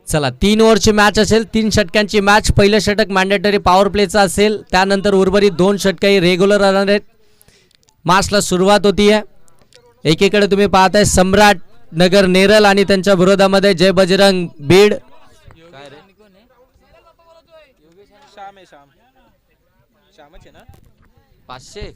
चला 3 ओव्हरची मॅच असेल, 3 षटकांची मॅच. पहिलं षटक मॅन्डेटरी पॉवर प्लेचं असेल, त्यानंतर उर्वरित 2 षटकही रेग्युलर राहणार आहेत. मॅचला सुरुवात होती आहे. एकीकडे तुम्ही पाहताय सम्राट नगर नेरल आणि त्यांच्या विरोधामध्ये जय बजरंग बीड. श्यामच आहे ना 500.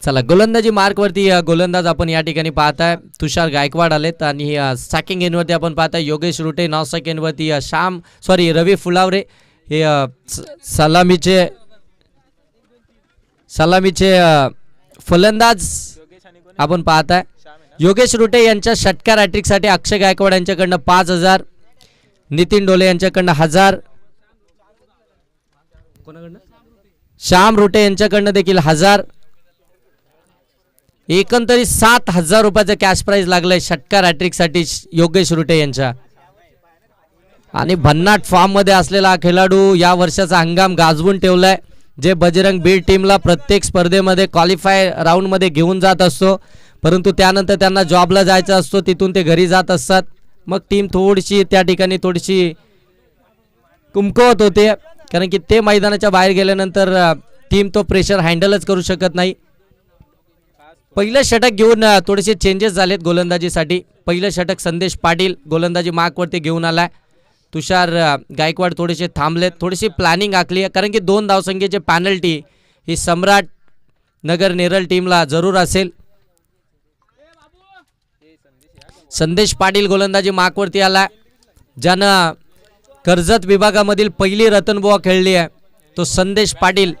चला गोलंदाजी मार्कवरती गोलंदाज आपण या ठिकाणी पाहताय तुषार गायकवाड आलेत आणि सॅकिंग एनवरती आपण पाहताय योगेश रुटे. नॉन सॅकिंग एनवरती रवी फुलावरे हे सलामीचे फलंदाज आपण पाहताय. योगेश रुटे यांच्या षटकार हॅट्रिकसाठी अक्षय गायकवाड यांच्याकडनं 5000, नितीन डोले यांच्याकडनं 1000, कोणाकडनं श्याम रुटे यांच्याकडनं देखील 1000. एकंदरीत 7000 रुपयाचं कॅश प्राइज लागलंय षटकार हॅट्रिकसाठी योगेश रुटे यांच्या. आणि भन्नाट फॉर्म मध्ये असलेला हा खेळाडू या वर्षाचा हंगाम गाजवून ठेवलाय. जे बजरंग बीड टीमला प्रत्येक स्पर्धेमध्ये क्वालिफाय राऊंड मध्ये घेऊन जात असतो, परंतु त्यानंतर त्यांना जॉबला जायचं असतो, तिथून ते घरी जात असतात. मग टीम थोडीशी त्या ठिकाणी कुमकुवत होते, कारण की ते मैदानाच्या बाहेर गेल्यानंतर टीम तो प्रेशर हँडलच करू शकत नाही. पहिलं षटक घेऊन थोडेसे चेंजेस झालेत गोलंदाजीसाठी. पहिलं षटक संदेश पाटील गोलंदाजी मार्कवरती घेऊन आलाय. तुषार गायकवाड थोडेसे थांबलेत, थोडीशी प्लॅनिंग आखली आहे, कारण की 2 धावसंख्येची पॅनल्टी ही सम्राट नगर नेरल टीमला जरूर असेल. संदेश पाटील गोलंदाजी मार्कवरती आलाय. ज्यानं कर्जत विभागामधील पहिली रतनबुवा खेळली आहे तो संदेश पाटील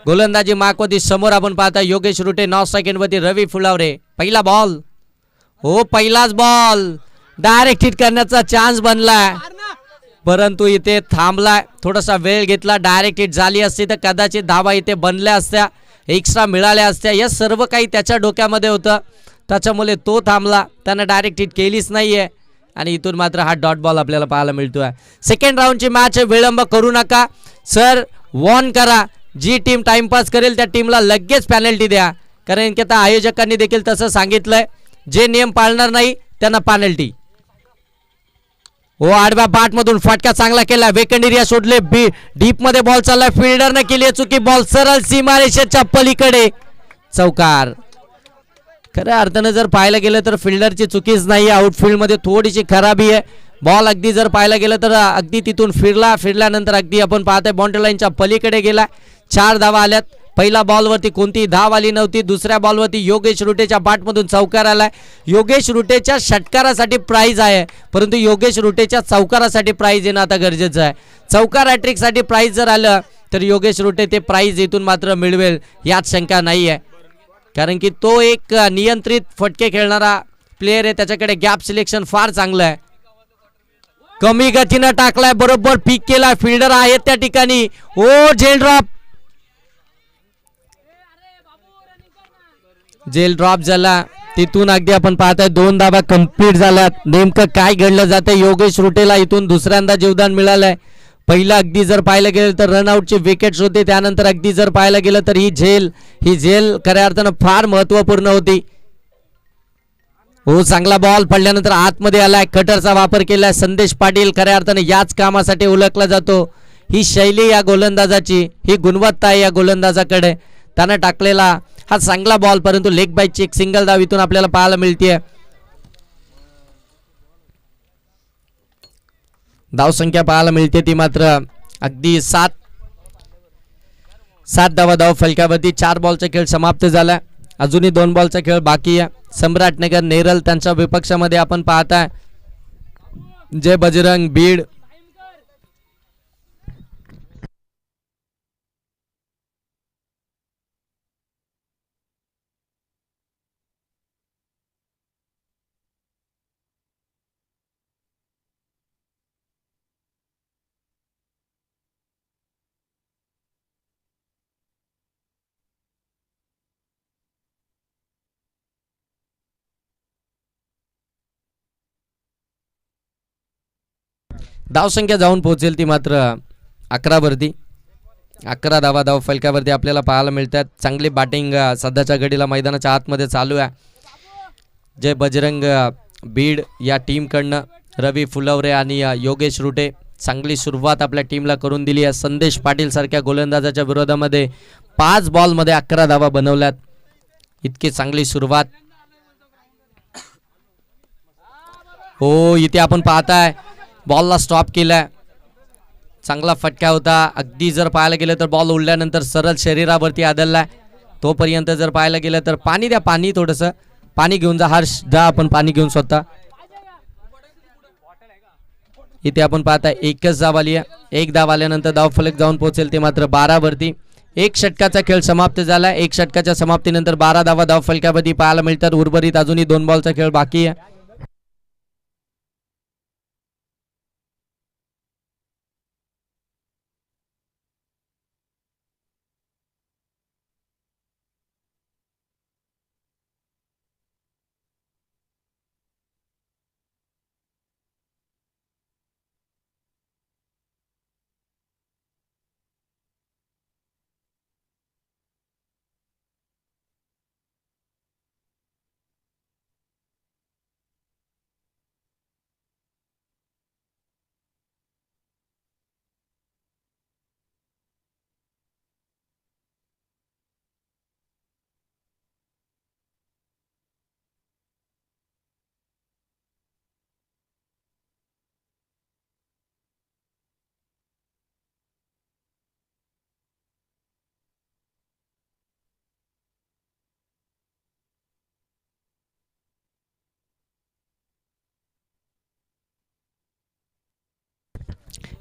गोलंदाजी मार्कवरती. समोर आपण पाहता योगेश रुटे. 9 सेकंडवरती रवी फुलावरे. पहिला बॉल, हो पहिलाच बॉल, डायरेक्ट हिट करण्याचा चान्स बनलाय, परंतु इथे थांबलाय, थोडासा वेळ घेतला. डायरेक्ट हिट झाली असती तर कदाचित धावा इथे बनल्या असत्या, एक्स्ट्रा मिळाल्या असत्या. या सर्व काही त्याच्या डोक्यामध्ये होतं, त्याच्यामुळे तो थांबला, त्यानं डायरेक्ट हिट केलीच नाहीये आणि इथून मात्र हा डॉट बॉल आपल्याला पाहायला मिळतोय. सेकंड राऊंडची मॅच, विलंब करू नका सर, वॉर्न करा. जी टीम टाइमपास करेल त्या टीमला लगेच पेनल्टी द्या, कारण की आता आयोजकांनी देखील तसं सांगितलंय, जे नियम पाळणार नाही त्यांना पेनल्टी. हो आडव्या बाट मधून फटका चांगला केला, वेकंड एरिया सोडले, डीप मध्ये बॉल चाललाय, फिल्डरने केली आहे चुकी, बॉल सरळ सीमारेषेच्या पलीकडे, चौकार. खऱ्या अर्थानं जर पाहायला गेलं तर फिल्डरची चुकीच नाही, आउटफील्ड मध्ये थोडीशी खराबी आहे. बॉल अगदी जर पाहायला गेलं तर अगदी तिथून फिरल्यानंतर अगदी आपण पाहतोय बाउंड्री लाईनच्या पलीकडे गेला. 4 धावा आल्यात. पहिला बॉलवरती कोणतीही धाव आली नव्हती. दुसऱ्या बॉलवरती योगेश रुटेच्या बॅटमधून चौकार आलाय. योगेश रुटेच्या षटकारासाठी प्राइज आहे, परंतु योगेश रुटेच्या चौकारासाठी प्राइज येणं आता गरजेचं आहे. चौकार हॅट्रिकसाठी प्राइज जर आलं तर योगेश रुटे ते प्राइज इथून मात्र मिळवेल यात शंका नाही आहे, कारण की तो एक नियंत्रित फटके खेळणारा प्लेयर आहे. त्याच्याकडे गॅप सिलेक्शन फार चांगलं आहे. कमी गतीनं टाकलाय, बरोबर पीक केला, फिल्डर आहेत त्या ठिकाणी. ओ जेल ड्रॉप झाला. तिथून अगदी आपण पाहताय 2 धावा कंप्लीट झाल्यात. नेमकं काय घडलं जातं, योगेश रुटेला इथून दुसऱ्यांदा जीवदान मिळालंय. पहिला अगदी जर पाहायला गेलं तर रनआउटचे विकेट्स होते, त्यानंतर अगदी जर पाहायला गेलं तर ही झेल खऱ्या अर्थानं फार महत्वपूर्ण होती. हो चांगला बॉल पडल्यानंतर आतमध्ये आलाय, कटरचा वापर केलाय. संदेश पाटील खऱ्या अर्थाने याच कामासाठी ओळखला जातो. ही शैली या गोलंदाजाची, ही गुणवत्ता आहे या गोलंदाजाकडे. त्यानं टाकलेला हा चांगला बॉल, परंतु लेग बाईटची एक सिंगल धाव इथून आपल्याला पाहायला मिळते. धावसंख्या पाहायला मिळते ती मात्र अगदी 7 धावा धाव फलकावरती. 4 बॉलचा खेळ समाप्त झाला, अजूनही 2 बॉलचा खेळ बाकी आहे. सम्राटनगर नेरल त्यांच्या विपक्षामध्ये आपण पाहताय जय बजरंग बीड. धावसंख्या जाऊन पोहोचेल ती मात्र 11 वरती. 11 धावा धाव फलकावरती आपल्याला पाहायला मिळतात. चांगली बॅटिंग सध्याच्या घडीला मैदानाच्या आतमध्ये चालू आहे. जय बजरंग बीड या टीमकडनं रवी फुलवरे आणि योगेश रुटे चांगली सुरुवात आपल्या टीमला करून दिली आहे. संदेश पाटील सारख्या गोलंदाजाच्या विरोधामध्ये 5 बॉलमध्ये 11 धावा बनवल्यात. इतकी चांगली सुरुवात. हो इथे आपण पाहताय बॉलला स्टॉप केलाय. चांगला फटका होता. अगदी जर पाहायला गेलं तर बॉल उडल्यानंतर सरळ शरीरावरती आदळलाय. तोपर्यंत जर पाहायला गेलं तर पाणी द्या, पाणी थोडंसं पाणी घेऊन जा. हर्ष जा आपण पाणी घेऊन स्वतः. इथे आपण पाहताय एकच धाव आली आहे. एक धाव आल्यानंतर धावफलक जाऊन पोहोचेल ते मात्र 12 वरती. एक षटकाचा खेळ समाप्त झाला. एक षटकाच्या समाप्तीनंतर 12 धावा धावफलकावरती पाहायला मिळतात. उर्वरित अजूनही 2 बॉलचा खेळ बाकी आहे.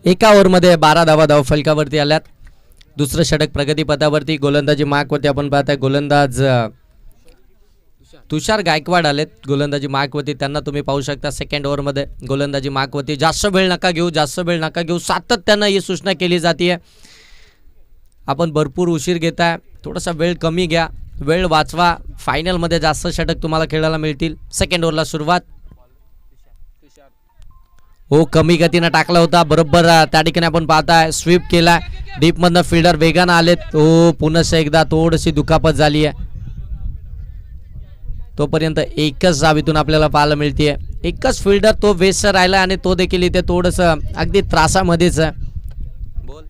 एका ओव्हरमध्ये 12 धावा धावफलकावरती आल्यात. दुसरं षटक प्रगतीपथावरती. गोलंदाजी मार्कवरती आपण पाहताय गोलंदाज तुषार गायकवाड आलेत गोलंदाजी मार्कवरती. त्यांना तुम्ही पाहू शकता सेकंड ओव्हरमध्ये गोलंदाजी मार्कवरती. जास्त वेळ नका घेऊ, जास्त वेळ नका घेऊ, सातत्यानं ही सूचना केली जाते. आपण भरपूर उशीर घेताय, थोडासा वेळ कमी घ्या, वेळ वाचवा. फायनलमध्ये जास्त षटक तुम्हाला खेळायला मिळतील. सेकंड ओव्हरला सुरुवात. हो कमी गतीनं टाकला होता बरोबर. त्या ठिकाणी आपण पाहताय स्वीप केला. डीपमधनं फिल्डर वेगानं आलेत. हो पुन्हा एकदा थोडीशी दुखापत झाली आहे. तोपर्यंत एकच धावीतून आपल्याला पाहायला मिळते. एकच फिल्डर तो वेस्ट राहिला आणि तो देखील इथे थोडंसं अगदी त्रासामध्येच आहे. बोल.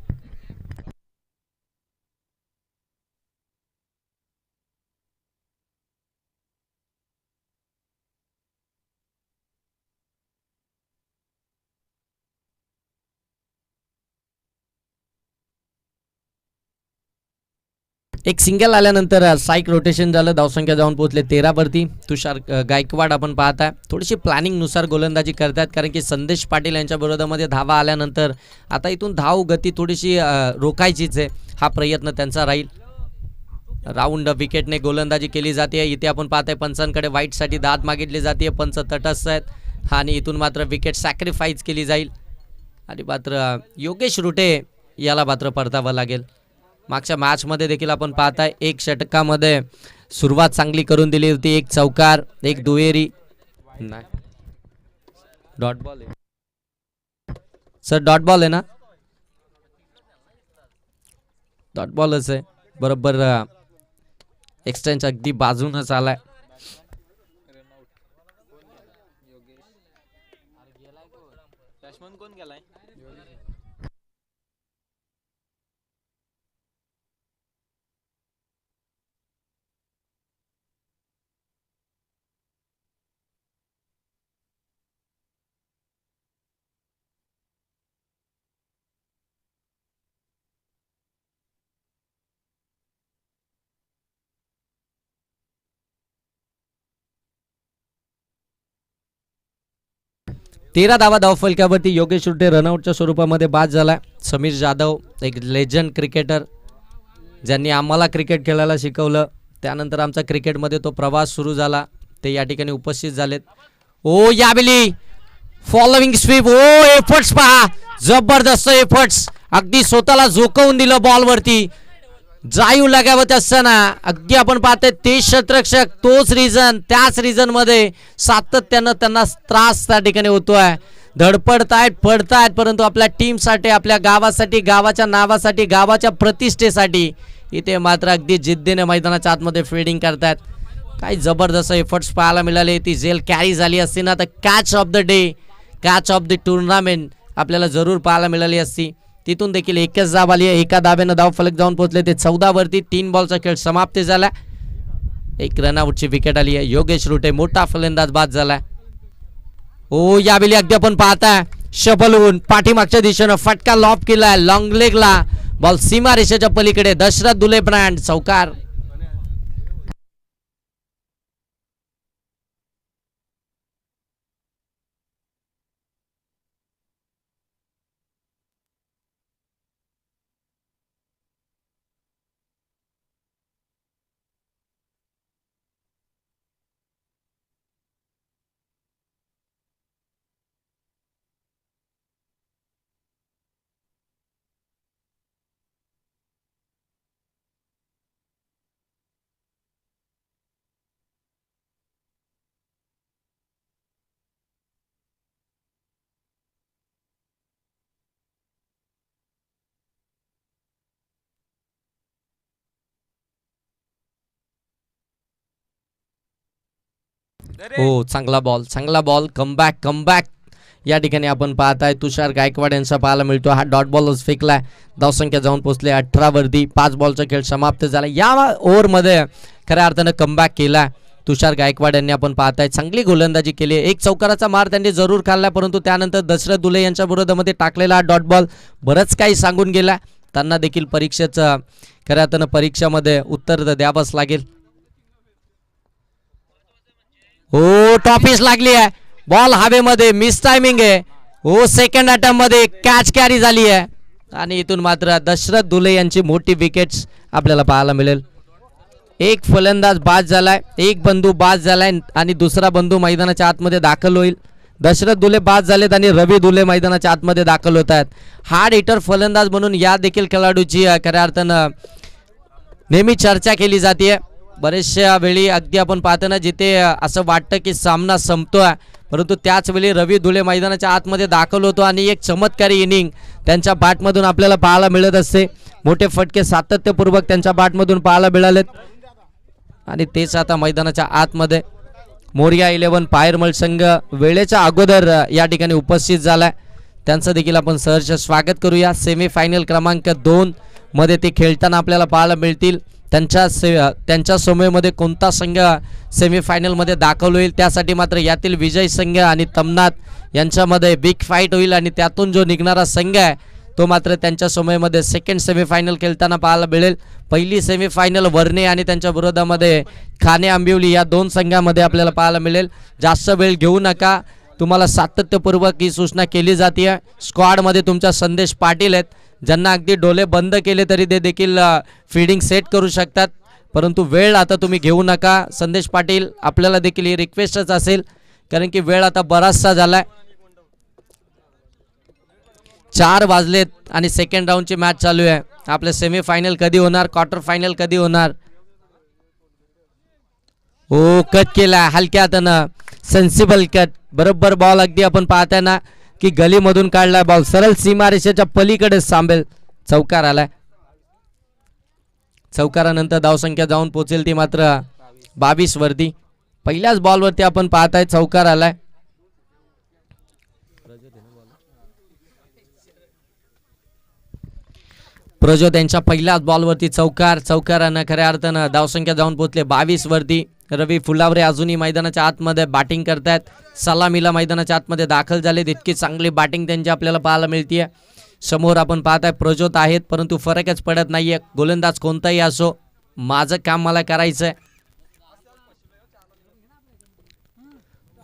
एक सिंगल आल्यानंतर साईक रोटेशन झालं. धावसंख्या जाऊन पोहोचले 13 वरती. तुषार गायकवाड आपण पाहताय थोडीशी प्लॅनिंगनुसार गोलंदाजी करतात, कारण की संदेश पाटील यांच्या विरोधामध्ये धावा आल्यानंतर आता इथून धाव गती थोडीशी रोखायचीच आहे. हा प्रयत्न त्यांचा राहील. राऊंड विकेटने गोलंदाजी केली जाते. इथे आपण पाहताय पंचांकडे वाईटसाठी दाद मागितली जाते. पंच तटस्थ आहेत आणि इथून मात्र विकेट सॅक्रिफाईस केली जाईल आणि मात्र योगेश रुटे याला मात्र परतावं लागेल. मागच्या मॅचमध्ये देखील आपण पाहताय एक षटकामध्ये सुरुवात चांगली करून दिली होती. एक चौकार, एक दुहेरी. नाही डॉट बॉल आहे सर, डॉट बॉल आहे ना? डॉट बॉलच आहे बरोबर. एक्सटेंच अगदी बाजूनच आलाय. बॅट्समन कोण गेलाय? 13 धावा धावफलकावरती. योगेश रुटे रनआउटच्या स्वरूपामध्ये बाद झाला. समीर जाधव एक लेजंड क्रिकेटर ज्यांनी आम्हाला क्रिकेट खेळायला शिकवलं, त्यानंतर आमचा क्रिकेटमध्ये तो प्रवास सुरू झाला, ते या ठिकाणी उपस्थित झालेत. ओ यावेळी फॉलोइंग स्वीप. ओ एफर्ट्स पहा, जबरदस्त एफर्ट्स. अगदी स्वतःला झोकवून दिलं बॉलवरती. ड्राईव्ह लगावत असताना अगदी आपण पाहतोय 30 षटरक्षक तोच रिझन त्याच रिझन मध्ये सातत्यानं त्यांना त्रास त्या ठिकाणी होतोय. धडपडतायत पडतायत परंतु आपल्या टीमसाठी आपल्या गावासाठी गावाच्या नावासाठी गावाच्या प्रतिष्ठेसाठी इथे मात्र अगदी जिद्दीने मैदानाच्या आतमध्ये फिल्डिंग करतायत. काही जबरदस्त एफर्ट्स पाहायला मिळाले. ती जेल कॅरी झाली असती ना तर catch of the day catch of the tournament आपल्याला जरूर पाहायला मिळाली असती. तिथून देखील एकच धाव आली आहे. एका धाब्यानं धाव फलक जाऊन पोहोचले ते 14 वरती. 3 बॉलचा खेळ समाप्त झाला. एक रनआउटची विकेट आली आहे. योगेश रुटे मोठा फलंदाज बाद झाला. ओ यावेळी अगदी आपण पाहताय शबल होऊन पाठीमागच्या दिशेनं फटका लॉप केलाय लॉंग लेगला. बॉल सीमा रेषेच्या पलीकडे. दशरथ दुले ब्रँड चौकार. हो चांगला बॉल कमबॅक या ठिकाणी आपण पाहताय तुषार गायकवाड यांचा पाहायला मिळतो. हा डॉट बॉलच फेकलाय. धावसंख्या जाऊन पोहोचले 18 वरती. 5 बॉलचा खेळ समाप्त झाला. या ओव्हरमध्ये खऱ्या अर्थानं कमबॅक केला तुषार गायकवाड यांनी. आपण पाहताय चांगली गोलंदाजी केली. एक चौकाराचा मार त्यांनी जरूर खाल्ला परंतु त्यानंतर दशरथ दुले यांच्या विरोधामध्ये टाकलेला हा डॉट बॉल बरंच काही सांगून गेला. त्यांना देखील परीक्षेचं खऱ्या अर्थानं परीक्षेमध्ये उत्तर द्यावंच लागेल. हो टॉपिस लागली आहे. बॉल हवेमध्ये मिस टायमिंग आहे. हो सेकंड अटेम्प्ट मध्ये कॅच कॅरी झाली आहे आणि इथून मात्र दशरथ दुले यांची मोठी विकेट्स आपल्याला पाहायला मिळेल. एक फलंदाज बाद झालाय. एक बंधू बाद झालाय आणि दुसरा बंधू मैदानाच्या आतमध्ये दाखल होईल. दशरथ दुले बाद झालेत आणि रवी दुले मैदानाच्या आतमध्ये दाखल होत आहेत. हार्ड हिटर फलंदाज म्हणून या देखील खेळाडूची खऱ्या अर्थानं नेहमी चर्चा केली जाते. बरेचशा वेळी अगदी आपण पाहतो ना जिथे असं वाटतं की सामना संपतोय परंतु त्याच वेळी रवी दुले मैदानाच्या आतमध्ये दाखल होतो आणि एक चमत्कारी इनिंग त्यांच्या बॅटमधून आपल्याला पाहायला मिळत असते. मोठे फटके सातत्यपूर्वक त्यांच्या बॅटमधून पाहायला मिळालेत आणि तेच आता मैदानाच्या आतमध्ये मोरिया 11 पायरमल संघ वेळेच्या अगोदर या ठिकाणी उपस्थित झालाय. त्यांचं देखील आपण सहर्ष स्वागत करूया. सेमीफायनल क्रमांक 2 मध्ये ते खेळताना आपल्याला पाहायला मिळतील. त्यांच्या समूहामध्ये कोणता संघ सेमीफायनलमध्ये दाखल होईल त्यासाठी मात्र यातील विजय संघ आणि तमनाथ यांच्यामध्ये बिग फाईट होईल आणि त्यातून जो निघणारा संघ आहे तो मात्र त्यांच्या समूहामध्ये सेकंड सेमीफायनल खेळताना पाहायला मिळेल. पहिली सेमीफायनल वर्णे आणि त्यांच्या विरोधामध्ये खाने आंबिवली या 2 संघामध्ये आपल्याला पाहायला मिळेल. जास्त वेळ घेऊ नका. तुम्हाला सातत्यपूर्वक ही सूचना केली जाते. स्क्वॉडमध्ये तुमचा संदेश पाटील आहेत ज्यांना अगदी डोळे बंद केले तरी ते देखील फील्डिंग सेट करू शकतात परंतु वेळ आता तुम्ही घेऊ नका. संदेश पाटील आपल्याला देखील ही रिक्वेस्टच असेल कारण की वेळ आता बराचसा झालाय. 4 वाजलेत आणि सेकंड राऊंडची मॅच चालू आहे. आपले सेमीफायनल कधी होणार क्वार्टर फायनल कधी होणार. हो कट केला हलक्या हातानं सेन्सिबल कट. बरोबर बॉल अगदी आपण पाहताय ना की गलीमधून काढला बॉल सरळ सीमारेषेच्या पलीकडे सांबेल. चौकार आलाय. चौकारानंतर धावसंख्या जाऊन पोहोचेल ती मात्र 22 वरती. पहिल्याच बॉलवरती आपण पाहताय चौकार आलाय. प्रज्योत यांच्या पहिल्याच बॉलवरती चौकारानं खऱ्या अर्थानं धावसंख्या जाऊन पोहोचले 22 वरती. रवी फुलावरे अजूनही मैदानाच्या आतमध्ये बॅटिंग करतायत. सलामीला मैदानाच्या आतमध्ये दाखल झाले. इतकी चांगली बॅटिंग त्यांची आपल्याला पाहायला मिळते. समोर आपण पाहताय प्रज्योत आहेत परंतु फरकच पडत नाहीये. गोलंदाज कोणताही असो माझं काम मला करायचंय.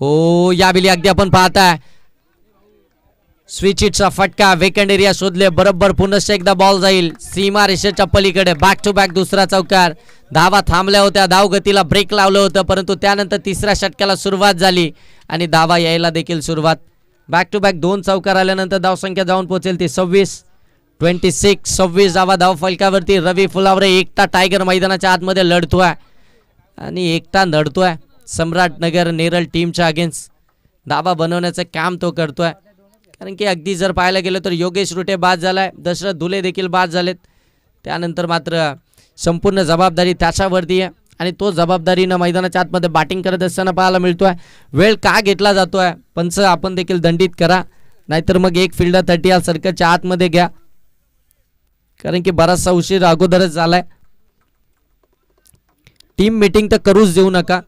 हो यावेळी अगदी आपण पाहताय स्विच हिटचा फटका वेकंड एरिया शोधले. बरोबर पुनश्च एकदा बॉल जाईल सीमा रेषेच्या पलीकडे. बॅक टू बॅक दुसरा चौकार. धावा थांबल्या होत्या. धाव गतीला ब्रेक लावलं होतं परंतु त्यानंतर तिसऱ्या षटकाला सुरुवात झाली आणि धावा यायला देखील सुरुवात. बॅक टू बॅक 2 चौकार आल्यानंतर धावसंख्या जाऊन पोहोचेल ती 26. 26 धावा धाव फलकावरती. रवी फुलावरे एकटा टायगर मैदानाच्या आतमध्ये लढतोय आणि एकटा लढतोय सम्राटनगर नेरळ टीमच्या अगेन्स्ट. धावा बनवण्याचं काम तो करतोय, कारण की अगदी जर पाहायला गेलं तर योगेश रुटे बाद झालाय, दशरथ धुले देखील बाद झालेत. त्यानंतर मात्र संपूर्ण जबाबदारी त्याच्यावरती आहे आणि तो जबाबदारीनं मैदानाच्या आतमध्ये बॅटिंग करत असताना पाहायला मिळतोय. वेळ का घेतला जातोय? पंच आपण देखील दंडित करा, नाहीतर मग एक फिल्डर 30 सर्कलच्या आतमध्ये घ्या, कारण की बराचसा उशीर अगोदरच झालाय. टीम मीटिंग तर करूच देऊ नका.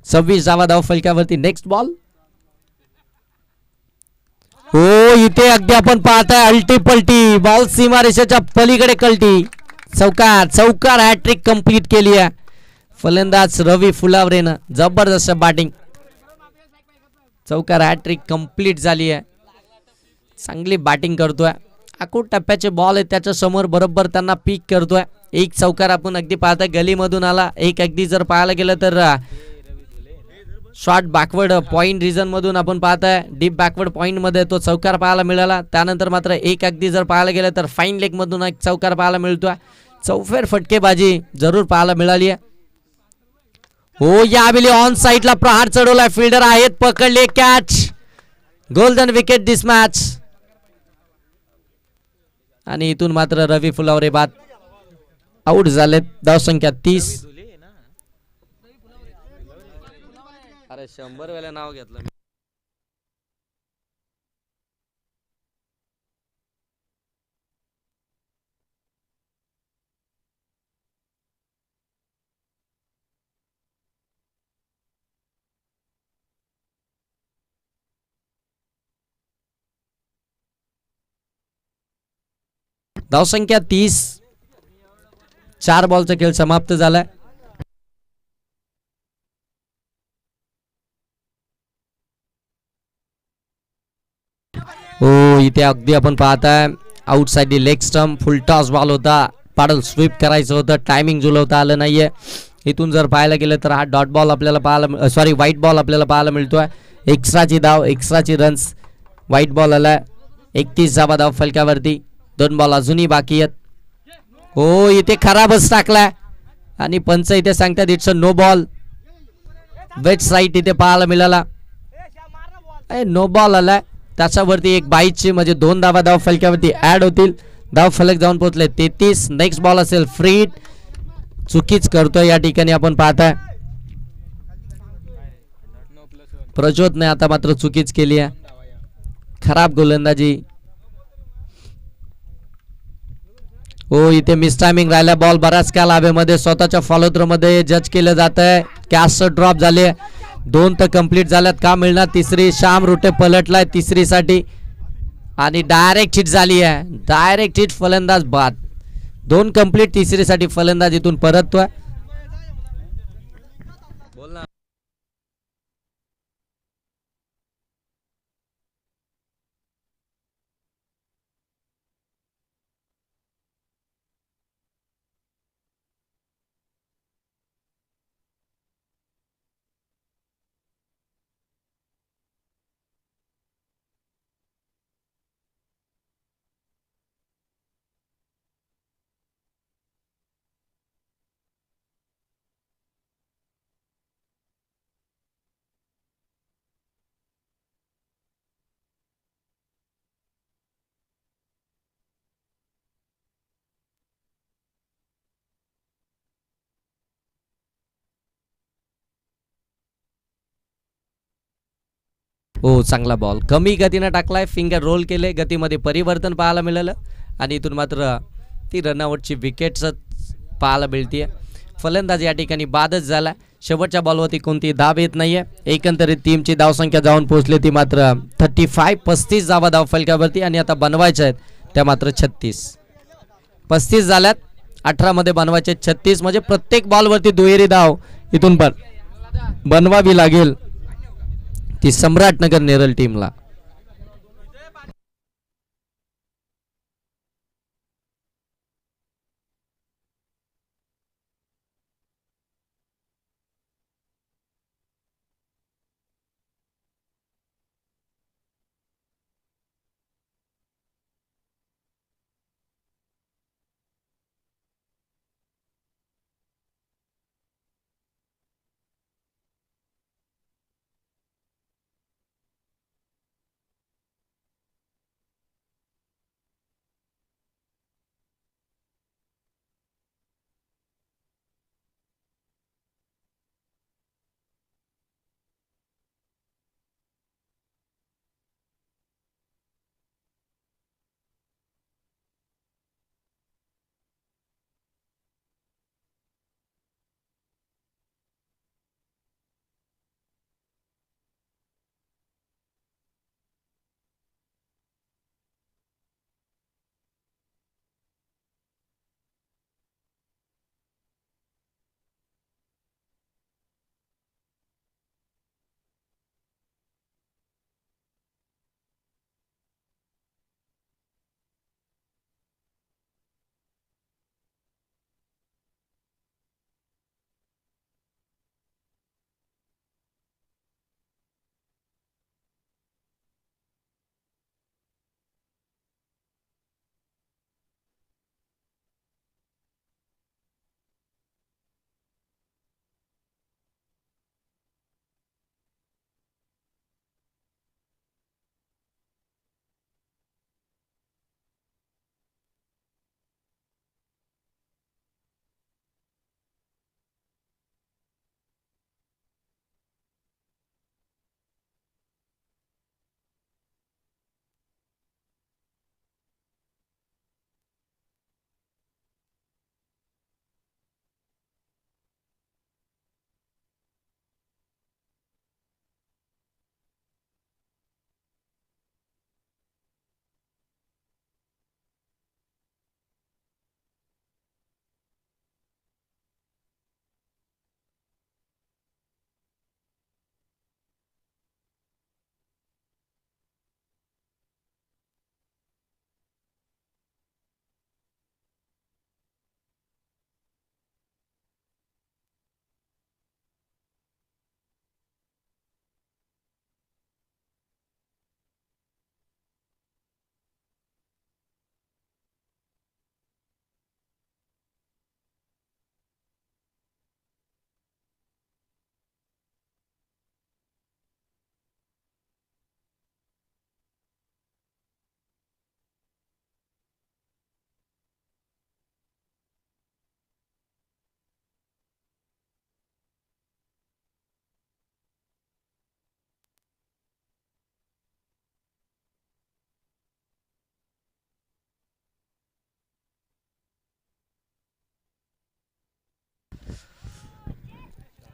26 धावा धाव फलकावरती. Next ball. हो, इथे अगदी आपण पाहताय अल्टी पलटी बॉल सीमारेषेच्या पलीकडे कलटी. चौकार हॅट्रिक कंप्लीट केली आहे फलंदाज रवी फुलावरेनं. जबरदस्त बॅटिंग. चौकार हॅट्रिक कंप्लीट झाली आहे. चांगली बॅटिंग करतोय. आखूड टप्प्याचे बॉल आहेत त्याच्या समोर, बरोबर त्यांना पीक करतोय. एक चौकार आपण अगदी पाहताय गलीमधून आला. एक अगदी जर पाहायला गेलं तर शॉर्ट बॅकवर्ड पॉइंट रिजन मधून आपण पाहताय डीप बॅकवर्ड पॉइंट मध्ये तो चौकार पाहायला मिळाला. त्यानंतर मात्र एक अगदी जर पाहायला गेलं तर फाईन लेग मधून एक चौकार पाहायला मिळतोय. चौफेर फटकेबाजी जरूर पाहायला मिळाली आहे. हो, यावेळी ऑन साइडला प्रहार चढवलाय. फिल्डर आहेत, पकडले कॅच. गोल्डन विकेट दिस मॅच. आणि इथून मात्र रवी फुलावरे बाद आउट झालेत. धावसंख्या 30. अरे 100 वेळा नाव घेतलं. धावसंख्या 30. 4 बॉलचा खेळ समाप्त झालाय. हो, इथे अगदी आपण पाहताय आउटसाइड लेग स्टंप. फुल टॉस बॉल होता, पाडल स्वीप करायचं होतं, टायमिंग जुळवता आलं नाहीये. इथून जर पाहायला गेलं तर हा डॉट बॉल आपल्याला पाहायला व्हाईट बॉल आपल्याला पाहायला मिळतोय. एक्स्ट्राची धाव, एक्स्ट्राची रन्स. व्हाईट बॉल आलाय. 31 धावा धाव फलकावरती. 2 बॉल अजूनही बाकी आहेत. हो, इथे खराबच टाकलाय आणि पंच इथे सांगतात इट्स अ नो बॉल. वेट साईड इथे पाहायला मिळाला. नो बॉल आलाय. त्याच्यावरती एक बाईटची म्हणजे 2 धावा धाव फलकावरती ऍड होतील. धाव फलक जाऊन पोहोचले 33. नेक्स्ट बॉल असेल फ्री हिट. चुकीच करतोय या ठिकाणी आपण पाहताय. प्रज्योतने आता मात्र चुकीच केली आहे. खराब गोलंदाजी. हो, इथे मिस टायमिंग राहिला. बॉल बराच काल हवेमध्ये स्वतःच्या फॉलो थ्रो मध्ये जज केलं जात आहे. कॅच ड्रॉप झाले. 2 तर कंप्लीट झाल्यात. का मिळणार तिसरी? श्याम रुटे पलटलाय तिसरीसाठी आणि डायरेक्ट हिट झाली आहे. डायरेक्ट हिट, फलंदाज बाद. 2 कंप्लीट, तिसरीसाठी फलंदाज इथून परततोय. हो, चांगला बॉल कमी गतीनं टाकलाय. फिंगर रोल केले, गतीमध्ये परिवर्तन पाहायला मिळालं आणि इथून मात्र ती रनआउटची विकेट्स पाहायला मिळते. फलंदाज या ठिकाणी बादच झाला. शेवटच्या बॉलवरती कोणती धाव येत नाहीये. एकंदरीत टीमची धावसंख्या जाऊन पोहोचली ती मात्र 35 धावा धाव फलकावरती आणि आता बनवायच्या आहेत त्या मात्र 36 झाल्यात. 18 मध्ये बनवायचे 36 म्हणजे प्रत्येक बॉलवरती दुहेरी धाव इथून पण बनवावी लागेल ती सम्राटनगर नेरळ टीमला.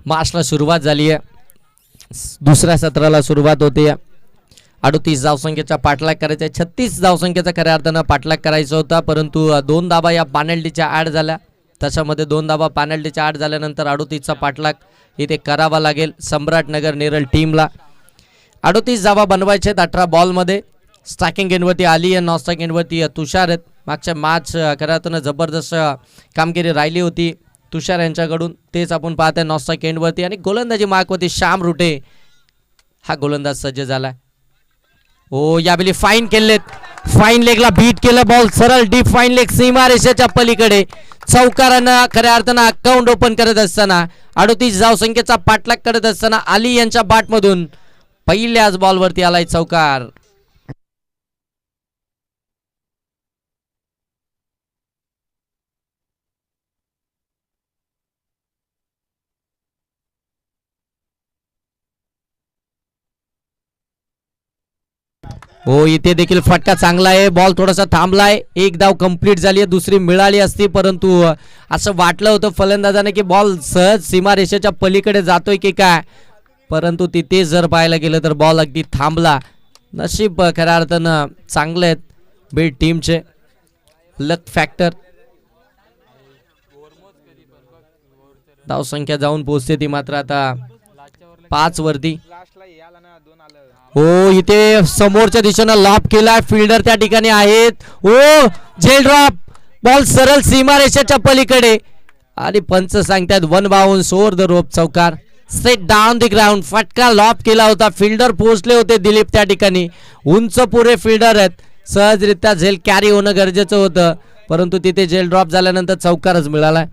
मार्चला सुरुवात झाली आहे. दुसऱ्या सत्राला सुरुवात होते. 38 धावसंख्येचा पाठलाग करायचा आहे. 36 धावसंख्येचा खऱ्या अर्थानं पाठलाग करायचा होता, परंतु 2 धाबा या पेनल्टीच्या ॲड झाल्या. त्याच्यामध्ये 2 धाबा पेनल्टीच्या ॲड झाल्यानंतर 38चा पाठलाग इथे करावा लागेल सम्राटनगर नेरळ टीमला. 38 धाबा बनवायचे आहेत 18 बॉलमध्ये. स्ट्रायकिंग एंडवरती आली आहे, नॉन स्ट्रायकिंग एंडवरती तुषार आहेत. मागच्या मॅच खऱ्या अर्थानं जबरदस्त कामगिरी राहिली होती तुषार यांच्याकडून, तेच आपण पाहत आहे नॉन स्ट्रायकिंग एंडवरती. आणि गोलंदाजी मार्कवरती श्याम रुटे हा गोलंदाज सज्ज झाला. ओ यावेळी फाईन केलेत, फाईन लेगला बीट केलं, बॉल सरळ डीप फाईन लेग सीमारेषेच्या पलीकडे. चौकारानं खऱ्या अर्थानं अकाउंट ओपन करत असताना 38 धावसंख्येचा पाठलाग करत असताना अली यांच्या बॅटमधून पहिल्याच बॉलवरती आलाय चौकार. हो इथे देखील फटका चांगला आहे, बॉल थोडासा थांबलाय. एक धाव कंप्लीट झाली आहे, दुसरी मिळाली असती, परंतु असं वाटलं होतं फलंदाजाने की बॉल सहज सीमारेषेच्या पलीकडे जातोय की काय, परंतु तिथे जर पाहायला गेलं तर बॉल अगदी थांबला. नशीब खऱ्या अर्थानं चांगले आहेत बीड टीमचे. लक फॅक्टर. धावसंख्या जाऊन पोहोचते ती मात्र आता 5 वरती. हो इथे समोरच्या दिशेनं लॉब केला, फिल्डर त्या ठिकाणी आहेत. ओ झेल ड्रॉप, बॉल सरळ सीमारेषेच्या पलीकडे आणि पंच सांगतात 1 बाउन्स ओव्हर द रोप. चौकार स्ट्रेट डाऊन द ग्राउंड. फटका लॉब केला होता, फिल्डर पोहोचले होते दिलीप त्या ठिकाणी. उंच पुरे फिल्डर आहेत, सहजरित्या झेल कॅरी होणं गरजेचं होतं, परंतु तिथे झेल ड्रॉप झाल्यानंतर चौकारच मिळाला.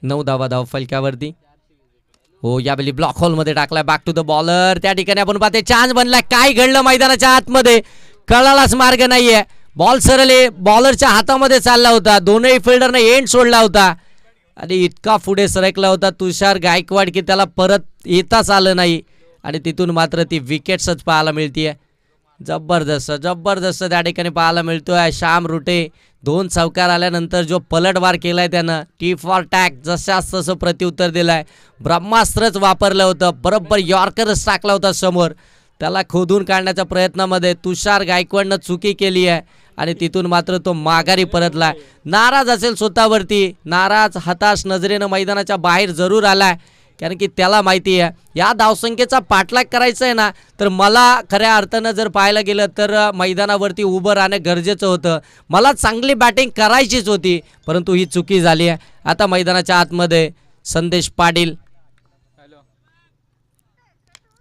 नऊ धाव फलक्यावरती. हो यावेळी ब्लॉक होल मध्ये टाकलाय, बॅक टू द बॉलर. त्या ठिकाणी आपण पाहते चान्स बनलाय. काय घडलं मैदानाच्या आतमध्ये कळालाच मार्ग नाहीये. बॉल सरळे बॉलरच्या हातामध्ये चालला होता, दोनही फिल्डरने एंड सोडला होता आणि इतका पुढे सरकला होता तुषार गायकवाड की त्याला परत येताच आलं नाही आणि तिथून मात्र ती विकेट्सच पाहायला मिळतीये. जबरदस्त जबरदस्त त्या ठिकाणी पाहायला मिळतोय. श्याम रुटे 2 चौकार आल्यानंतर जो पलटवार केलाय त्यानं, टी फॉर टॅग जशास तसं प्रत्युत्तर दिलंय. ब्रह्मास्त्रच वापरलं होतं, बरोबर यॉर्करच टाकला होता समोर. त्याला खोदून काढण्याच्या प्रयत्नामध्ये तुषार गायकवाडनं चुकी केली आहे आणि तिथून मात्र तो माघारी परतलाय. नाराज असेल स्वतःवरती, नाराज हताश नजरेनं मैदानाच्या बाहेर जरूर आलाय, कारण की त्याला माहिती आहे या धावसंख्येचा पाठलाग करायचा आहे ना, तर मला खऱ्या अर्थानं जर पाहायला गेलं तर मैदानावरती उभं राहणं गरजेचं होतं. मला चांगली बॅटिंग करायचीच होती, परंतु ही चुकी झाली आहे. आता मैदानाच्या आतमध्ये संदेश पाटील.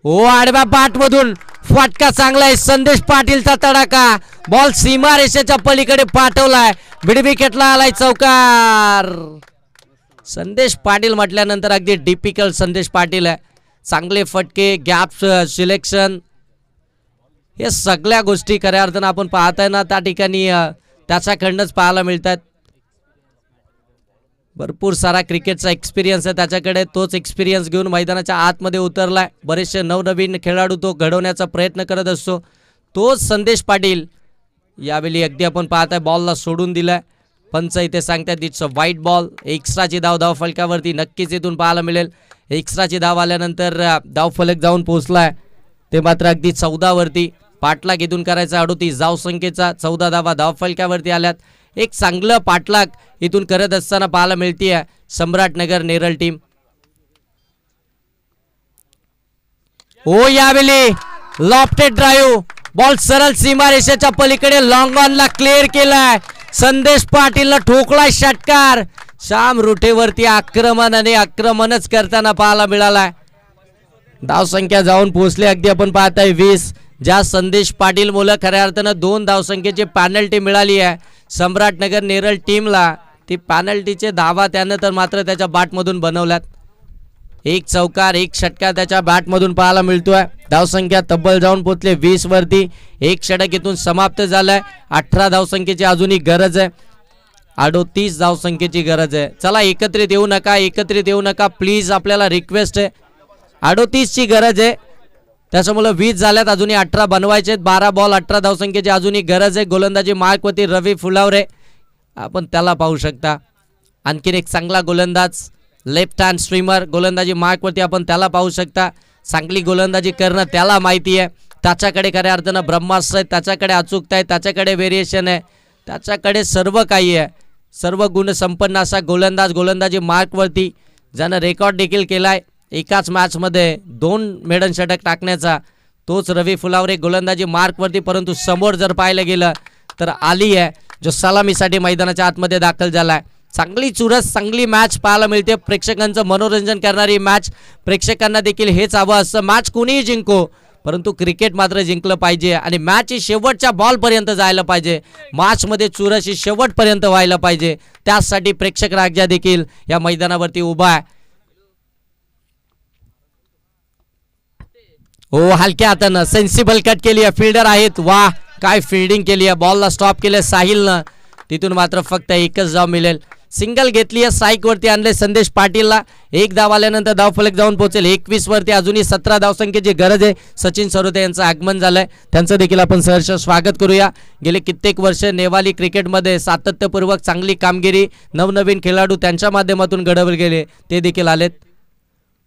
हो आडव्या पाठमधून फटका चांगला आहे, संदेश पाटीलचा तडाखा. बॉल सीमारेषेच्या पलीकडे पाठवलाय, मिड विकेटला आलाय चौकार. संदेश पाटील म्हटल्यानंतर अगदी डिपिकल संदेश पाटील आहे. चांगले फटके, गॅप सिलेक्शन, हे सगळ्या गोष्टी खऱ्या अर्थानं आपण पाहताय ना त्या ठिकाणी त्याच्याकडनंच पाहायला मिळतात. भरपूर सारा क्रिकेटचा एक्सपिरियन्स आहे त्याच्याकडे, तोच एक्सपिरियन्स घेऊन मैदानाच्या आतमध्ये उतरलाय. बरेचसे नवनवीन खेळाडू तो घडवण्याचा प्रयत्न करत असतो. तोच संदेश पाटील यावेळी अगदी आपण पाहताय बॉलला सोडून दिलाय. पंच इथे सांगतात इट्स अ वाईट बॉल. एक्स्ट्राची धाव फलकावरती नक्कीच इथून पाहायला मिळेल. एक्स्ट्राची धाव आल्यानंतर धाव फलक जाऊन पोहोचलाय ते मात्र अगदी 14 वरती. पाठलाग इथून करायचा 38 धावसंख्येचा. 14 धाव फलकावरती आल्यात. एक चांगलं पाठलाग इथून करत असताना पाहायला मिळतीये सम्राटनगर नेरळ टीम. हो यावेळी लॉफ्टेड ड्राईव्ह, बॉल सरळ सीमारेषेच्या पलीकडे लॉंग ऑनला क्लिअर केलाय. संदेश पाटीलला ठोकलाय षटकार. श्याम रुटेवरती आक्रमणच करताना पाहायला मिळालाय. धावसंख्या जाऊन पोहोचली अगदी आपण पाहताय 20. ज्या संदेश पाटील मुलं खऱ्या अर्थानं 2 धावसंख्येची पॅनल्टी मिळाली आहे सम्राटनगर नेरळ टीमला, ती पॅनल्टीचे धावा त्यानं तर मात्र त्याच्या बॅटमधून बनवल्यात. एक चौकार एक षटकार त्याच्या बॅटमधून पाहायला मिळतोय. धावसंख्या तब्बल जाऊन पोचले 20 वरती. एक षटक इथून समाप्त झालाय. 18 धावसंख्येची अजूनही गरज आहे. 38 धावसंख्येची गरज आहे. चला एकत्रित येऊ नका प्लीज, आपल्याला रिक्वेस्ट आहे. 38 ची गरज आहे, त्याच्यामुळे 20 झाल्यात, अजूनही 18 बनवायचे. 12 बॉल 18 धावसंख्येची अजूनही गरज आहे. गोलंदाजी मार्कवरती रवी फुलावरे, आपण त्याला पाहू शकता. आणखीन एक चांगला गोलंदाज, लेफ्ट हँड स्ट्रीमर गोलंदाजी मार्कवरती आपण त्याला पाहू शकता. चांगली गोलंदाजी करणं त्याला माहिती आहे. त्याच्याकडे खऱ्या अर्थानं ब्रह्मास्त्र आहे, त्याच्याकडे अचूकता आहे, त्याच्याकडे व्हेरिएशन आहे, त्याच्याकडे सर्व काही आहे. सर्व गुण संपन्न असा गोलंदाज गोलंदाजी मार्कवरती, ज्यानं रेकॉर्ड देखील केलाय एकाच मॅचमध्ये 2 मेडन षटक टाकण्याचा, तोच रवी फुलावरे गोलंदाजी मार्कवरती. परंतु समोर जर पाहायला गेलं तर आली आहे, जो सलामीसाठी मैदानाच्या आतमध्ये दाखल झालाय. चांगली चुरस, चांगली मॅच पाहायला मिळते. प्रेक्षकांचं मनोरंजन करणारी मॅच. प्रेक्षकांना देखील हेच हवं असतं. मॅच कुणीही जिंको, परंतु क्रिकेट मात्र जिंकलं पाहिजे आणि मॅच ही शेवटच्या बॉलपर्यंत जायला पाहिजे. मॅचमध्ये चुरस ही शेवटपर्यंत व्हायला पाहिजे. त्यासाठी प्रेक्षक राज्य देखील या मैदानावरती उभा आहे. हो, हलक्या हातानं सेन्सिबल कट केली आहे. फिल्डर आहेत, वा काय फिल्डिंग केली आहे. बॉलला स्टॉप केले साहिलनं, तिथून मात्र फक्त एकच धाव मिळेल. सिंगल घेतली आहे, स्ट्राईक वरती आणले संदेश पाटीलला. एक धाव आल्यानंतर धावफलक जाऊन पोहोचेल 21 वरती. अजूनही 17 धावसंख्येची गरज आहे. सचिन सरोदे यांचं आगमन झालंय, त्यांचं देखील आपण सहर्ष स्वागत करूया. गेले कित्येक वर्ष नेवाली क्रिकेटमध्ये सातत्यपूर्वक चांगली कामगिरी, नवनवीन खेळाडू त्यांच्या माध्यमातून घडवले गेले, ते देखील आलेत.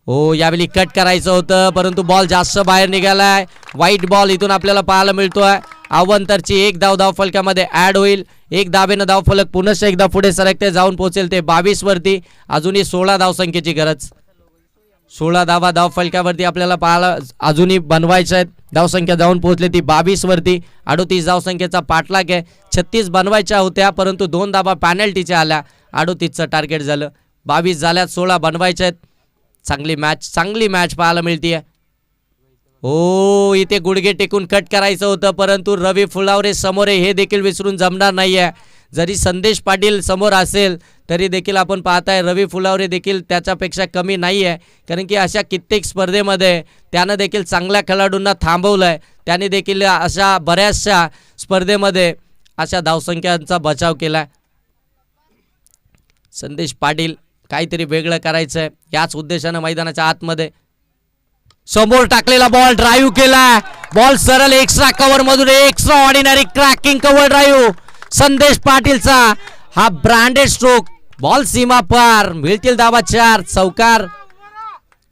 हो, यावेळी कट करायचं होतं, परंतु बॉल जास्त बाहेर निघालाय. वाईट बॉल इथून आपल्याला पाहायला मिळतोय. अवंतरची एक धाव धावफलकामध्ये ऍड होईल. एक धावेनं धावफलक पुनश्च एकदा पुढे सरकते, जाऊन पोहोचेल ते 22 वरती. अजूनही 16 धावसंख्येची गरज. 16 धावा धावफलकावरती आपल्याला पाहायला अजूनही बनवायच्या आहेत. धावसंख्या जाऊन पोहोचली ती 22 वरती. 38 धावसंख्येचा पाठलाग आहे. 36 बनवायच्या होत्या, परंतु 2 धावा पॅनल्टीच्या आल्या. 38चं टार्गेट झालं. 22 झाल्यात, 16 बनवायच्या आहेत. चांगली मॅच पाहायला मिळतीये. हो, इथे गुडघे टेकून कट करायचं होतं, परंतु रवी फुलावरे समोर आहे, हे देखील विसरून जमणार नाहीये. जरी संदेश पाटील समोर असेल तरी देखील आपण पाहताय रवी फुलावरे देखील त्याच्यापेक्षा कमी नाही आहे. कारण की अशा कित्येक स्पर्धेमध्ये त्यानं देखील चांगल्या खेळाडूंना थांबवलंय. त्याने देखील अशा बऱ्याचशा स्पर्धेमध्ये अशा धावसंख्यांचा बचाव केलाय. संदेश पाटील काहीतरी वेगळं करायचंय, याच उद्देशानं मैदानाच्या आतमध्ये समोर टाकलेला बॉल ड्राईव्ह केला. बॉल सरळ एक्स्ट्रा कव्हर मधून extra ordinary cracking cover drive संदेश पाटीलचा. हा ब्रँडेड स्ट्रोक, बॉल सीमा पार, मिळतील धावा 4. चौकार.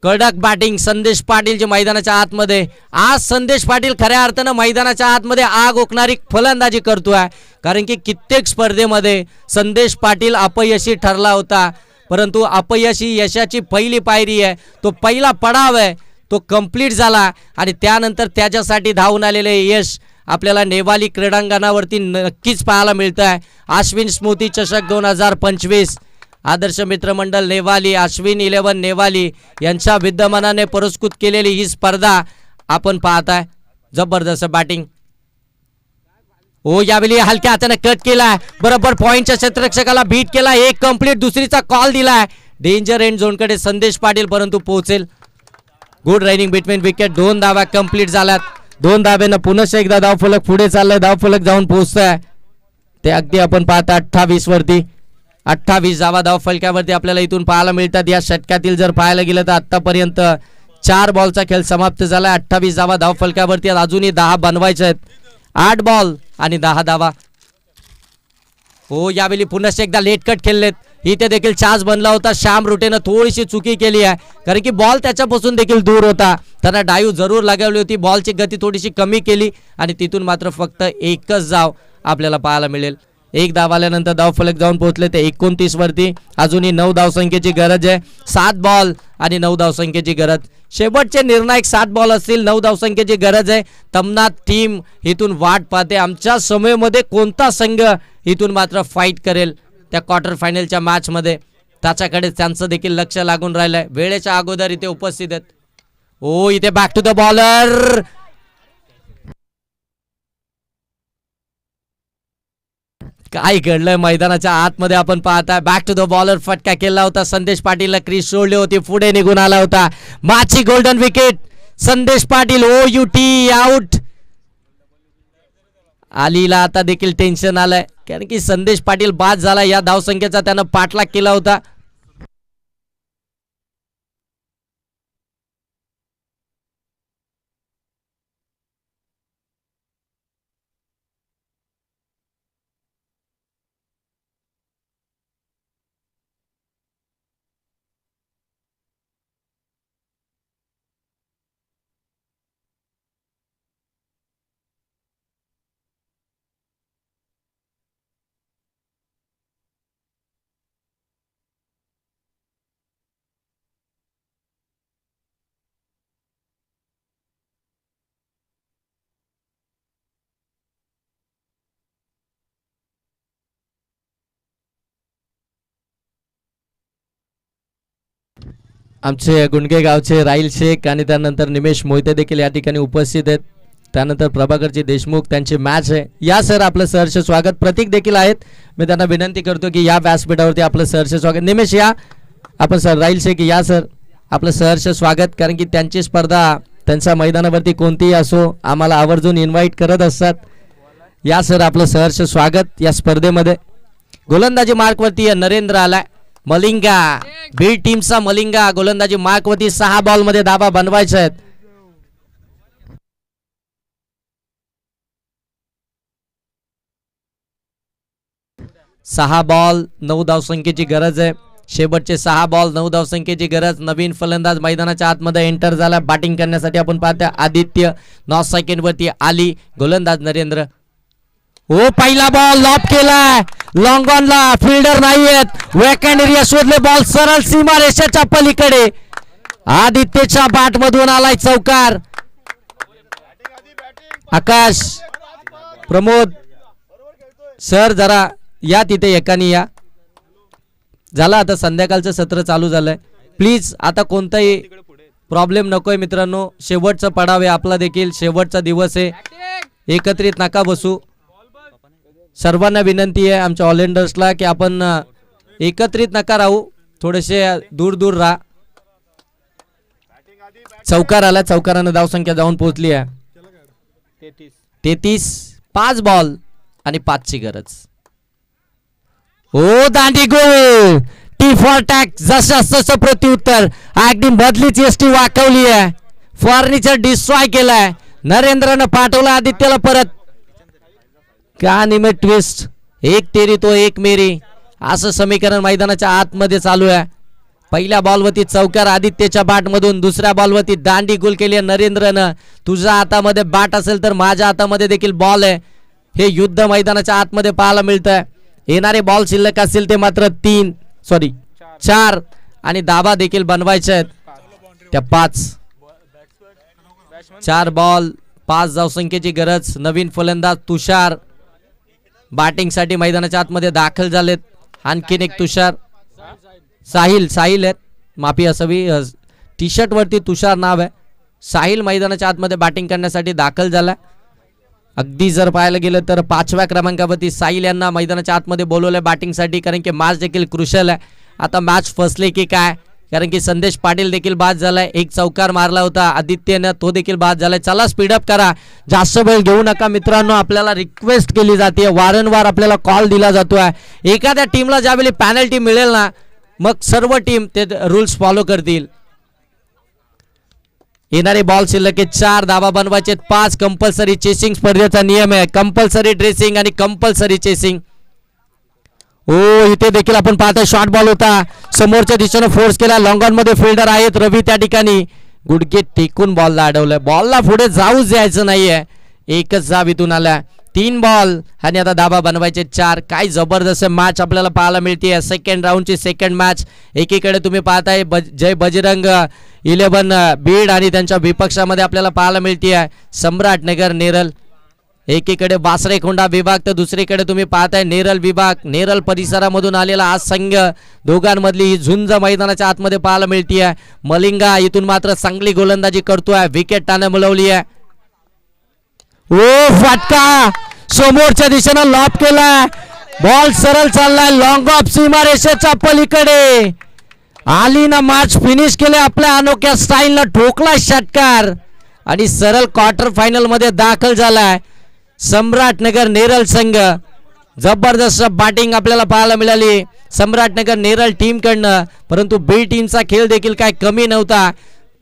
कडक बॅटिंग संदेश पाटील जे मैदानाच्या आतमध्ये. आज संदेश पाटील खऱ्या अर्थानं मैदानाच्या आतमध्ये आग ओकणारी फलंदाजी करतोय. कारण की कित्येक स्पर्धेमध्ये संदेश पाटील अपयशी ठरला होता, परंतु अपयश ही यशाची पहिली पायरी आहे. तो पहिला पडाव आहे, तो कंप्लीट झाला आणि त्यानंतर त्याच्यासाठी धावून आलेले यश आपल्याला नेवाली क्रीडांगणावरती नक्कीच पाहायला मिळतं आहे. अश्विन स्मृती चषक 2025 आदर्श मित्रमंडळ नेवाली, अश्विन 11 नेवाली यांच्या विद्यमानाने पुरस्कृत केलेली ही स्पर्धा आपण पाहताय. जबरदस्त बॅटिंग. हो, यावेळी हलक्या हाताने कट केलाय, बरोबर पॉइंटच्या क्षेत्ररक्षकाला बीट केला. एक कंप्लीट, दुसरीचा कॉल दिलाय. डेंजर एंड झोनकडे संदेश पाटील, परंतु पोहोचेल. Good रायनिंग between wicket. 2 धावा कंप्लीट झाल्यात. 2 धाब्यानं पुनश्च एकदा धावफलक पुढे चाललाय. धावफलक जाऊन पोहोचतोय ते अगदी आपण पाहता 28 वरती. 28 धावा धावफलकावरती आपल्याला इथून पाहायला मिळतात. या षटकातील जर पाहायला गेलं तर आतापर्यंत 4 बॉलचा खेळ समाप्त झाला. 28 धावा धावफलकावरती, अजूनही 10 बनवायचे आहेत. 8 बॉल आणि 10 धावा. हो, यावेळी पुनश्च एकदा लेट कट खेळलेत. इथे देखील चान्स बनला होता. श्याम रुटेनं थोडीशी चुकी केली आहे, कारण की बॉल त्याच्यापासून देखील दूर होता. त्यांना डाईव्ह जरूर लगावली होती. बॉलची गती थोडीशी कमी केली आणि तिथून मात्र फक्त एकच धाव आपल्याला पाहायला मिळेल. 1 धाव आल्यानंतर धावफलक जाऊन पोहोचले ते 29 वरती. अजूनही 9 धावसंख्येची गरज आहे. 7 बॉल आणि 9 धावसंख्येची गरज. शेवटचे निर्णायक 7 बॉल असतील, 9 धावसंख्येची गरज आहे. तमनाथ टीम इथून वाट पाहते. आमच्या समयमध्ये कोणता संघ इथून मात्र फाईट करेल त्या क्वार्टर फायनलच्या मॅचमध्ये, त्याच्याकडे त्यांचं देखील लक्ष लागून राहिलंय. वेळेच्या अगोदर इथे उपस्थित आहेत. ओ, इथे बॅक टू द बॉलर. काय घडलंय मैदानाच्या आतमध्ये आपण पाहताय. बॅक टू द बॉलर फटका केला होता संदेश पाटीलला, क्रीज सोडली होती, पुढे निघून आला होता. माची गोल्डन विकेट. संदेश पाटील OUT आउट. आलीला आता देखील टेन्शन आलंय कारण की संदेश पाटील बाद झाला. या धावसंख्येचा त्यानं पाठलाग केला होता. आमचे गुंडगे गावचे राहिल शेख आणि त्यानंतर निमेश मोहिते देखील या ठिकाणी उपस्थित आहेत. त्यानंतर प्रभाकरजी देशमुख, त्यांची मॅच आहे. या सर आपलं सहर्ष स्वागत. प्रतीक देखील आहेत. मी त्यांना विनंती करतो की या व्यासपीठावरती आपलं सहर्ष स्वागत. निमेश या आपण सर. राहिल शेख या सर आपलं सहर्ष स्वागत. कारण की त्यांची स्पर्धा त्यांच्या मैदानावरती कोणतीही असो आम्हाला आवर्जून इन्व्हाइट करत असतात. या सर आपलं सहर्ष स्वागत या स्पर्धेमध्ये. गोलंदाजी मार्कवरती नरेंद्र आलाय. मलिंगा बीड टीमचा मलिंगा गोलंदाजी मार्कवरती. 6 बॉलमध्ये धाबा बनवायचे आहेत. सहा बॉल 9 धावसंख्येची गरज आहे. शेवटचे 6 बॉल 9 धावसंख्येची गरज. नवीन फलंदाज मैदानाच्या आतमध्ये एंटर झाला. बॅटिंग करण्यासाठी आपण पाहता आदित्य. 9 सेकंड वरती आली. गोलंदाज नरेंद्र. ओ पहिला बॉल लॉप केलाय. लॉंग ऑनला फिल्डर नाहीयेत. वेकंड एरिया शोधले. बॉल सरळ सीमा रेषेच्या पलीकडे. आदित्यच्या बॅट मधून आलाय चौकार. आकाश प्रमोद सर जरा या तिथे एकानी या. झालं आता संध्याकाळचं सत्र चालू झालंय. प्लीज आता कोणताही प्रॉब्लेम नकोय मित्रांनो. शेवटचं पडावे आपला देखील शेवटचा दिवस आहे. एकत्रित नका बसू. सर्वांना विनंती आहे आमच्या ऑलराऊंडर्सला की आपण एकत्रित नका राहू. थोडेसे दूर दूर राहा. चौकार आला. चौकारानं धावसंख्या जाऊन पोहोचली आहे 33. 5 बॉल आणि 5 ची गरज. ओ दांडी गोल. Tit for tat. जसं प्रत्युत्तर. अगदी मधलीच एसटी वाकवली आहे. फर्निचर डिस्ट्रॉय केलाय. नरेंद्रनं पाठवलं आदित्यला परत. का निमे ट्विस्ट. एक तेरी तो एक मेरी असं समीकरण मैदानाच्या आतमध्ये चालू आहे. पहिल्या बॉलवरती चौकार आदित्यच्या बॅट मधून. दुसऱ्या बॉलवरती दांडी गोल केली आहे नरेंद्रनं. तुझ्या हातामध्ये बॅट असेल तर माझ्या हातामध्ये देखील बॉल आहे. हे युद्ध मैदानाच्या आतमध्ये पाहायला मिळतंय. येणारे बॉल शिल्लक असतील ते मात्र 4 आणि धाबा देखील बनवायचे आहेत त्या 5. 4 बॉल 5 धावसंख्येची गरज. नवीन फलंदाज तुषार बॅटिंग साठी मैदानाच्या आतमध्ये दाखल झालेत. आणखीन एक तुषार साहिल आहेत. माफी असावी. टी शर्ट वरती तुषार नाव आहे. साहिल मैदानाच्या आतमध्ये बॅटिंग करण्यासाठी दाखल झाला. अगदी जर पाहायला गेलं तर 5व्या क्रमांकावरती साहिल यांना मैदानाच्या आतमध्ये बोलवलंय बॅटिंगसाठी. कारण की मॅच देखील क्रुशियल आहे. आता मॅच फसले की काय. कारण की संदेश पाटील देखील बाद झालाय. एक चौकार मारला होता आदित्यनं, तो देखील बाद झालाय. चला स्पीडअप करा. जास्त वेळ घेऊ नका मित्रांनो. आपल्याला रिक्वेस्ट केली जाते. वारंवार आपल्याला कॉल दिला जातोय. एखाद्या टीमला ज्यावेळी पॅनल्टी मिळेल ना मग सर्व टीम ते रूल्स फॉलो करतील. येणारे बॉल शिल्लक 4 धावा बनवायचे. 5 कंपल्सरी चेसिंग स्पर्धेचा नियम आहे. कंपल्सरी ड्रेसिंग आणि कंपल्सरी चेसिंग. ओ इथे देखील आपण पाहतोय शॉर्ट बॉल होता. समोरच्या दिशेने फोर्स केला. लॉंग ऑन मध्ये फिल्डर आहेत रवी त्या ठिकाणी. गुडघे टेकून बॉलला अडवलंय. बॉलला पुढे जाऊच द्यायचं नाहीये. एकच जाब इथून आला. 3 बॉल आणि आता धाबा बनवायचे 4. काय जबरदस्त मॅच आपल्याला पाहायला मिळते. सेकंड राऊंडची सेकंड मॅच. एकीकडे तुम्ही पाहताय जय बजरंग 11 बीड आणि त्यांच्या विपक्षामध्ये आपल्याला पाहायला मिळते सम्राटनगर नेरल. एकीकडे बासरेखोंडा विभाग तर दुसरीकडे तुम्ही पाहताय नेरल विभाग. नेरल परिसरामधून आलेला आज संघ. दोघांमधली ही झुंज मैदानाच्या आतमध्ये पाहायला मिळते. मलिंगा इथून मात्र चांगली गोलंदाजी करतोय. विकेट त्याने मिळवली आहे. ओ फटका समोरच्या दिशेनं लॉप केला. बॉल सरळ चाललाय लॉंग ऑफ सीमारेषेच्या पलीकडे आली ना मॅच फिनिश केले आपल्या अनोख्या स्टाईलनं ठोकला षटकार आणि सरळ क्वार्टर फायनल मध्ये दाखल झालाय सम्राटनगर नेरळ संघ. जबरदस्त बॅटिंग आपल्याला पाहायला मिळाली सम्राटनगर नेरळ टीम कडनं, परंतु बी टीमचा खेळ देखील काय कमी नव्हता.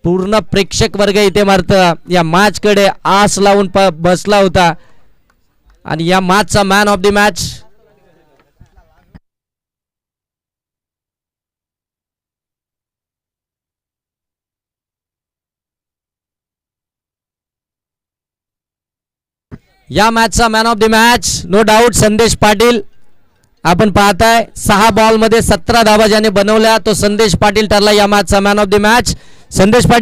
पूर्ण प्रेक्षक वर्ग इथे मात्र या मॅच कडे आस लावून बसला होता आणि या मॅचचा मॅन ऑफ द मॅच या मॅचचा man of the match no doubt Sandesh Patil. आपण पाहताय 6 बॉल मध्ये 17 धावा ज्याने बनवल्या तो संदेश पाटील ठरला या मॅचचा मॅन ऑफ द मॅच. संदेश पाटील